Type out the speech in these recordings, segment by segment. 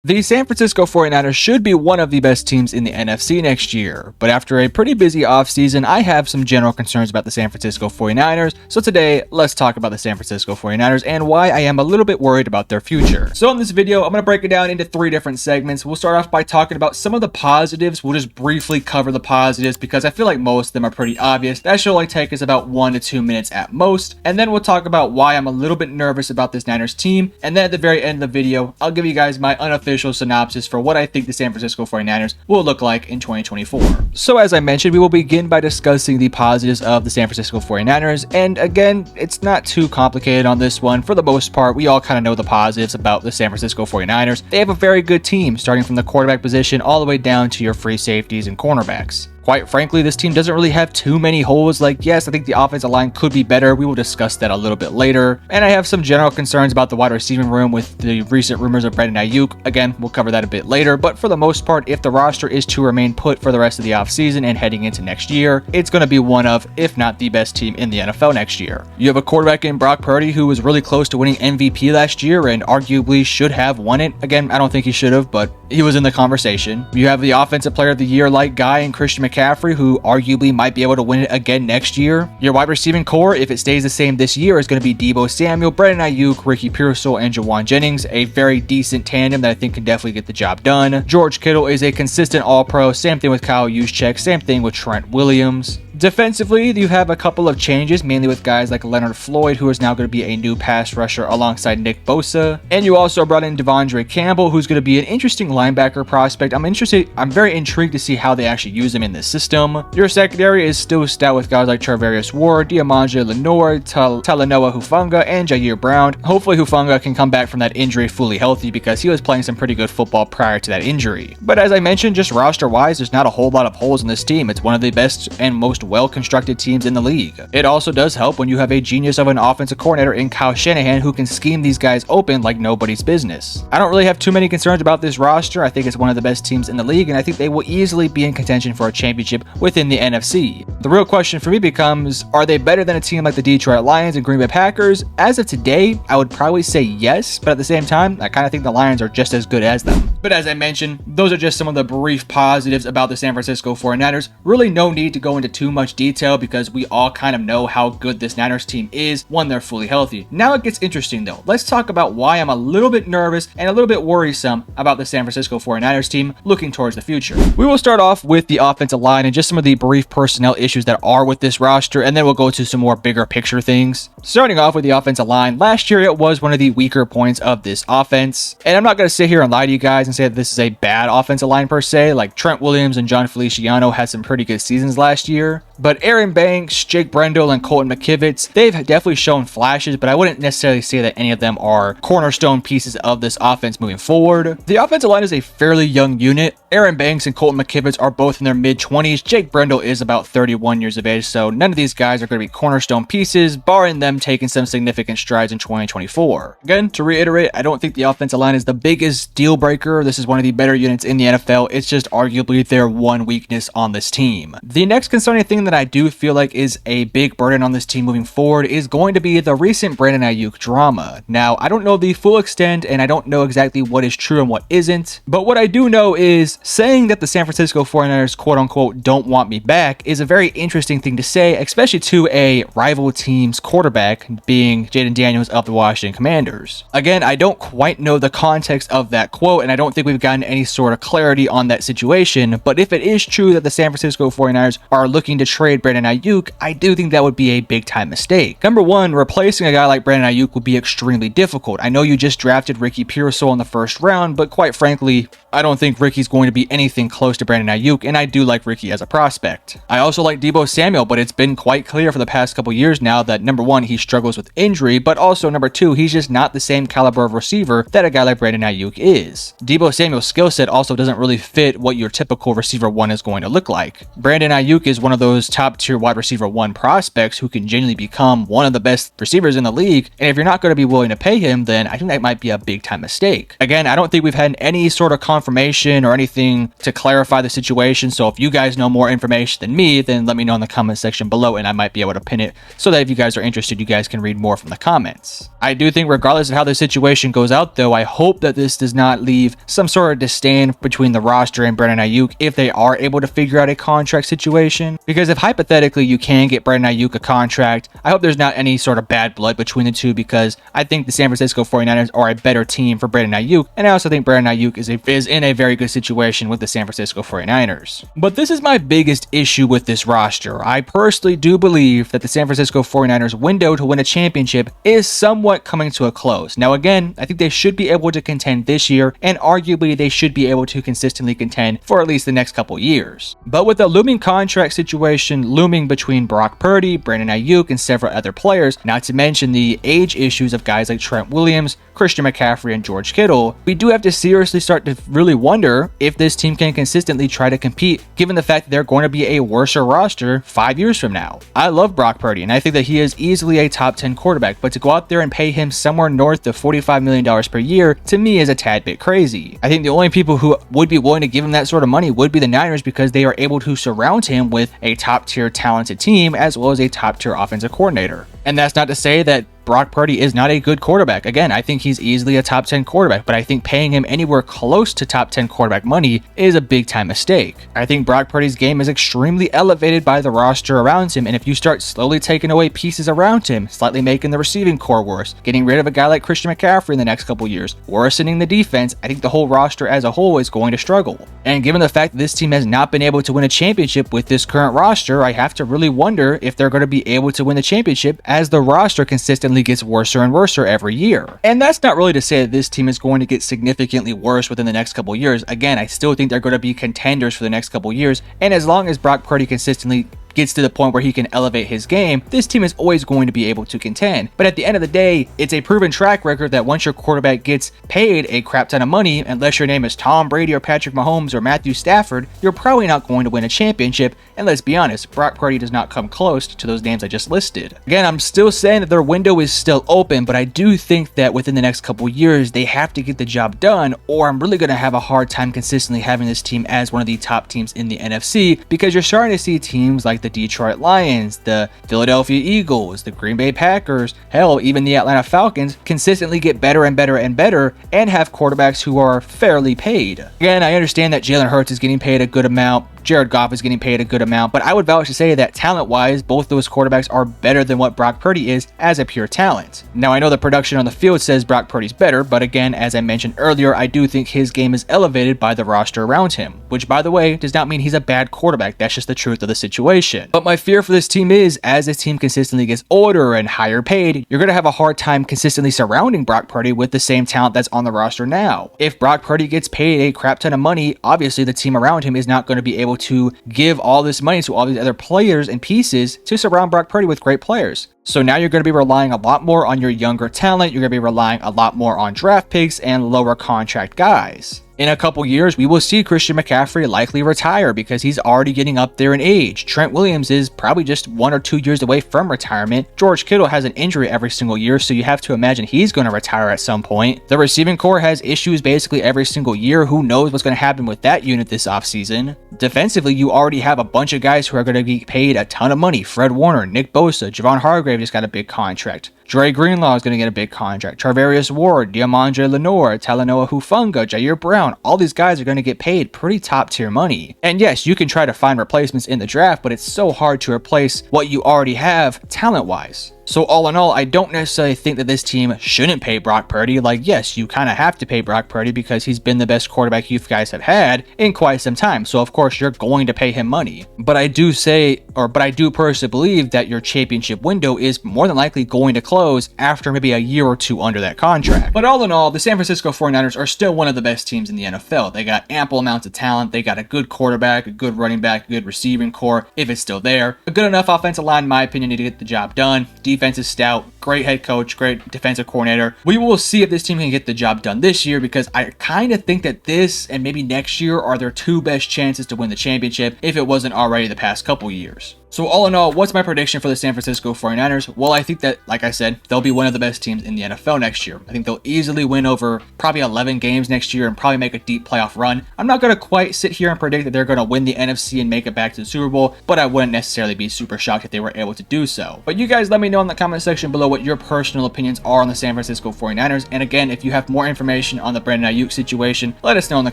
The San Francisco 49ers should be one of the best teams in the NFC next year, but after a pretty busy offseason, I have some general concerns about the San Francisco 49ers, so today, let's talk about the San Francisco 49ers and why I am a little bit worried about their future. So in this video, I'm going to break it down into 3 different segments. We'll start off by talking about some of the positives. We'll just briefly cover the positives because I feel like most of them are pretty obvious. That should only take us about 1 to 2 minutes at most, and then we'll talk about why I'm a little bit nervous about this Niners team, and then at the very end of the video, I'll give you guys my unofficial synopsis for what I think the San Francisco 49ers will look like in 2024. So as I mentioned, we will begin by discussing the positives of the San Francisco 49ers, and again, it's not too complicated on this one. For the most part, we all kind of know the positives about the San Francisco 49ers. They have a very good team, starting from the quarterback position all the way down to your free safeties and cornerbacks. Quite frankly, this team doesn't really have too many holes. Like, yes, I think the offensive line could be better. We will discuss that a little bit later. And I have some general concerns about the wide receiving room with the recent rumors of Brandon Aiyuk. Again, we'll cover that a bit later. But for the most part, if the roster is to remain put for the rest of the offseason and heading into next year, it's going to be one of, if not the best team in the NFL next year. You have a quarterback in Brock Purdy who was really close to winning MVP last year and arguably should have won it. Again, I don't think he should have, but he was in the conversation. You have the offensive player of the year like guy in Christian McCaffrey, who arguably might be able to win it again next year. Your wide receiving core, if it stays the same this year, is going to be Deebo Samuel, Brandon Aiyuk, Ricky Pearsall, and Jauan Jennings, a very decent tandem that I think can definitely get the job done. George Kittle is a consistent all-pro, same thing with Kyle Juszczyk, same thing with Trent Williams. Defensively, you have a couple of changes, mainly with guys like Leonard Floyd, who is now going to be a new pass rusher alongside Nick Bosa. And you also brought in Devondre Campbell, who's going to be an interesting linebacker prospect. I'm very intrigued to see how they actually use him in this system. Your secondary is still stout with guys like Charvarius Ward, Diamandre Lenoir, Talanoa Hufanga, and Jair Brown. Hopefully Hufanga can come back from that injury fully healthy because he was playing some pretty good football prior to that injury. But as I mentioned, just roster-wise, there's not a whole lot of holes in this team. It's one of the best and most well-constructed teams in the league. It also does help when you have a genius of an offensive coordinator in Kyle Shanahan who can scheme these guys open like nobody's business. I don't really have too many concerns about this roster. I think it's one of the best teams in the league, and I think they will easily be in contention for a championship within the NFC. The real question for me becomes, are they better than a team like the Detroit Lions and Green Bay Packers? As of today, I would probably say yes, but at the same time, I kind of think the Lions are just as good as them. But as I mentioned, those are just some of the brief positives about the San Francisco 49ers. Really no need to go into too much detail because we all kind of know how good this Niners team is when they're fully healthy. Now it gets interesting though. Let's talk about why I'm a little bit nervous and a little bit worrisome about the San Francisco 49ers team looking towards the future. We will start off with the offensive line and just some of the brief personnel issues that are with this roster, and then we'll go to some more bigger picture things. Starting off with the offensive line, last year it was one of the weaker points of this offense, and I'm not going to sit here and lie to you guys and say that this is a bad offensive line per se. Like Trent Williams and John Feliciano had some pretty good seasons last year, but Aaron Banks, Jake Brendel, and Colton McKivitz, they've definitely shown flashes, but I wouldn't necessarily say that any of them are cornerstone pieces of this offense moving forward. The offensive line is a fairly young unit. Aaron Banks and Colton McKivitz are both in their mid-20s. Jake Brendel is about 31 years of age, so none of these guys are going to be cornerstone pieces, barring them taking some significant strides in 2024. Again, to reiterate, I don't think the offensive line is the biggest deal breaker. This is one of the better units in the NFL. It's just arguably their one weakness on this team. The next concerning thing that I do feel like is a big burden on this team moving forward is going to be the recent Brandon Aiyuk drama. Now, I don't know the full extent, and I don't know exactly what is true and what isn't, but what I do know is saying that the San Francisco 49ers quote-unquote don't want me back is a very interesting thing to say, especially to a rival team's quarterback being Jayden Daniels of the Washington Commanders. Again, I don't quite know the context of that quote, and I don't think we've gotten any sort of clarity on that situation, but if it is true that the San Francisco 49ers are looking to trade Brandon Aiyuk, I do think that would be a big time mistake. Number one, replacing a guy like Brandon Aiyuk would be extremely difficult. I know you just drafted Ricky Pearsall in the first round, but quite frankly, I don't think Ricky's going to be anything close to Brandon Aiyuk, and I do like Ricky as a prospect. I also like Deebo Samuel, but it's been quite clear for the past couple years now that number one, he struggles with injury, but also number two, he's just not the same caliber of receiver that a guy like Brandon Aiyuk is. Deebo Samuel's skill set also doesn't really fit what your typical receiver one is going to look like. Brandon Aiyuk is one of those top tier wide receiver one prospects who can genuinely become one of the best receivers in the league, and if you're not going to be willing to pay him, then I think that might be a big time mistake. Again, I don't think we've had any sort of confirmation or anything anything to clarify the situation. So if you guys know more information than me, then let me know in the comment section below and I might be able to pin it so that if you guys are interested, you guys can read more from the comments. I do think regardless of how the situation goes out though, I hope that this does not leave some sort of disdain between the roster and Brandon Ayuk if they are able to figure out a contract situation. Because if hypothetically you can get Brandon Ayuk a contract, I hope there's not any sort of bad blood between the two, because I think the San Francisco 49ers are a better team for Brandon Ayuk, and I also think Brandon Ayuk is in a very good situation with the San Francisco 49ers. But this is my biggest issue with this roster. I personally do believe that the San Francisco 49ers window to win a championship is somewhat coming to a close. Now again, I think they should be able to contend this year, and arguably they should be able to consistently contend for at least the next couple years. But with the looming contract situation looming between Brock Purdy, Brandon Ayuk, and several other players, not to mention the age issues of guys like Trent Williams, Christian McCaffrey, and George Kittle, we do have to seriously start to really wonder if this team can consistently try to compete, given the fact that they're going to be a worser roster 5 years from now. I love Brock Purdy, and I think that he is easily a top 10 quarterback, but to go out there and pay him somewhere north of $45 million per year, to me is a tad bit crazy. I think the only people who would be willing to give him that sort of money would be the Niners, because they are able to surround him with a top tier talented team as well as a top tier offensive coordinator. And that's not to say that Brock Purdy is not a good quarterback. Again, I think he's easily a top 10 quarterback, but I think paying him anywhere close to top 10 quarterback money is a big time mistake. I think Brock Purdy's game is extremely elevated by the roster around him, and if you start slowly taking away pieces around him, slightly making the receiving core worse, getting rid of a guy like Christian McCaffrey in the next couple years, worsening the defense, I think the whole roster as a whole is going to struggle. And given the fact that this team has not been able to win a championship with this current roster, I have to really wonder if they're going to be able to win the championship as the roster consistently gets worser and worser every year. And that's not really to say that this team is going to get significantly worse within the next couple years. Again, I still think they're going to be contenders for the next couple years, and as long as Brock Purdy consistently gets to the point where he can elevate his game, this team is always going to be able to contend. But at the end of the day, it's a proven track record that once your quarterback gets paid a crap ton of money, unless your name is Tom Brady or Patrick Mahomes or Matthew Stafford, you're probably not going to win a championship. And let's be honest, Brock Purdy does not come close to those names I just listed. Again, I'm still saying that their window is still open, but I do think that within the next couple years, they have to get the job done, or I'm really going to have a hard time consistently having this team as one of the top teams in the NFC, because you're starting to see teams like the Detroit Lions, the Philadelphia Eagles, the Green Bay Packers, hell, even the Atlanta Falcons consistently get better and better and better and have quarterbacks who are fairly paid. Again, I understand that Jalen Hurts is getting paid a good amount, Jared Goff is getting paid a good amount, but I would vouch to say that talent-wise, both those quarterbacks are better than what Brock Purdy is as a pure talent. Now, I know the production on the field says Brock Purdy's better, but again, as I mentioned earlier, I do think his game is elevated by the roster around him, which, by the way, does not mean he's a bad quarterback. That's just the truth of the situation. But my fear for this team is, as this team consistently gets older and higher paid, you're going to have a hard time consistently surrounding Brock Purdy with the same talent that's on the roster now. If Brock Purdy gets paid a crap ton of money, obviously the team around him is not going to be able to give all this money to all these other players and pieces to surround Brock Purdy with great players. So now you're going to be relying a lot more on your younger talent, you're going to be relying a lot more on draft picks and lower contract guys. In a couple years, we will see Christian McCaffrey likely retire because he's already getting up there in age. Trent Williams is probably just 1 or 2 years away from retirement. George Kittle has an injury every single year, so you have to imagine he's going to retire at some point. The receiving core has issues basically every single year. Who knows what's going to happen with that unit this offseason? Defensively, you already have a bunch of guys who are going to be paid a ton of money. Fred Warner, Nick Bosa, Javon Hargrave just got a big contract. Dre Greenlaw is going to get a big contract. Charvarius Ward, Diamondre Lenore, Talanoa Hufanga, Jair Brown, all these guys are going to get paid pretty top tier money. And yes, you can try to find replacements in the draft, but it's so hard to replace what you already have talent wise. So all in all, I don't necessarily think that this team shouldn't pay Brock Purdy. Like, yes, you kind of have to pay Brock Purdy because he's been the best quarterback you guys have had in quite some time. So of course you're going to pay him money. But I do personally believe that your championship window is more than likely going to close after maybe a year or two under that contract. But all in all, the San Francisco 49ers are still one of the best teams in the NFL. They got ample amounts of talent. They got a good quarterback, a good running back, a good receiving core, if it's still there. A good enough offensive line, in my opinion, to get the job done. Defense is stout. great head coach, great defensive coordinator. We will see if this team can get the job done this year, because I kind of think that this and maybe next year are their two best chances to win the championship if it wasn't already the past couple years. So all in all, what's my prediction for the San Francisco 49ers? Well, I think that, like I said, they'll be one of the best teams in the NFL next year. I think they'll easily win over probably 11 games next year and probably make a deep playoff run. I'm not going to quite sit here and predict that they're going to win the NFC and make it back to the Super Bowl, but I wouldn't necessarily be super shocked if they were able to do so. But you guys let me know in the comment section below what your personal opinions are on the San Francisco 49ers. And again, if you have more information on the Brandon Aiyuk situation, let us know in the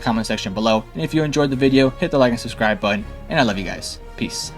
comment section below. And if you enjoyed the video, hit the like and subscribe button. And I love you guys. Peace.